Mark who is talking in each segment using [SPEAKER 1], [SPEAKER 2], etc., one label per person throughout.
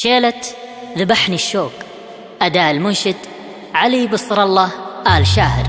[SPEAKER 1] شيلة ذبحني الشوق. أداء المنشد علي بصر الله آل شاهر.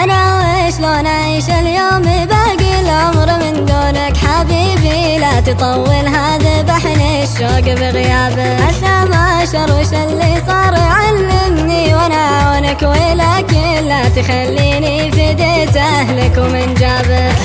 [SPEAKER 2] أنا وشلون أعيش اليوم باقي العمر من دونك حبيبي، لا تطول هذا بحني الشوق بغيابك. عسى ما شروش اللي صار علمني وانا اعونك، ولكن لا تخليني فديت اهلك ومن جابك.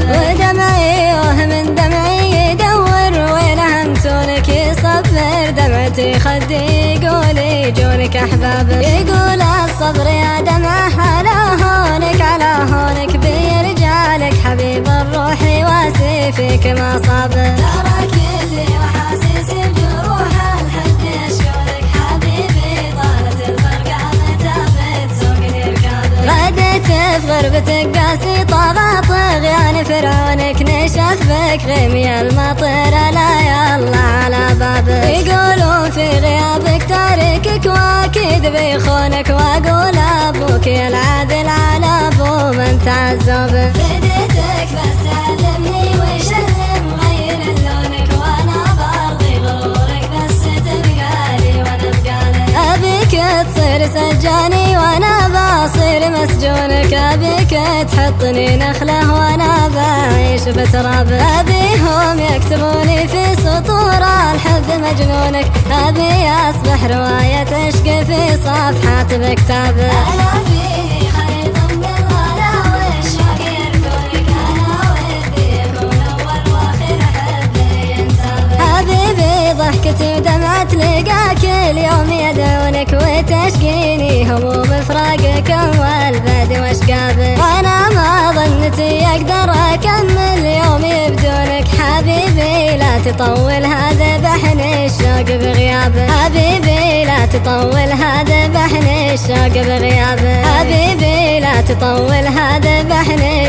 [SPEAKER 2] ودمعي وهم دمعي يدور وين همتونك يصبر، دمعتي خدي يقول يجونك احبابك. يقول الصبر يا دمعه على هونك، على هونك بيرجع لك حبيب الروح يواسي فيك ما صابك. ترى كلي وحاسس بجروح الحد يشكرك حبيبي، طالت الفرقة متى بتسوقني ركابك. غديت في غربتك قاسي طغى طغيان فرعونك، نشف بك غمي المطر لا يلا على بابك. يقولون في غيابك تاركك واكيد بيخونك، واقول ابوك يا العادل على ابو من تعذب. فديتك بس علمني وشلم غير لونك، وانا برضي غرورك بس تبقالي وانا بقالك. ابيك تصير سجاني وانا بصير مسجونك، ابيك تحطني نخله وانا بعيش بتراب. ابيهم يكتبوني في سطور الحب مجنونك، ابي اصبح رواية عشق في صفحات بكتابك. انا فيني خريطة من الغلا والشوق يرثونك، انا ودي يكون اول واخر حبي ينسابك. حبيبي ضحكتي ودمعة لقاك اليوم يدعونك، وتشقيني هموم فراقك والبعد واشقابك. وانا ما ظنتي اقدر اكمل يومي بدونك حبيبي، لا تطول هذا بحني الشوق بغيابك. حبيبي لا تطول هذا بحني الشوق بغيابك. حبيبي لا تطول هذا بحني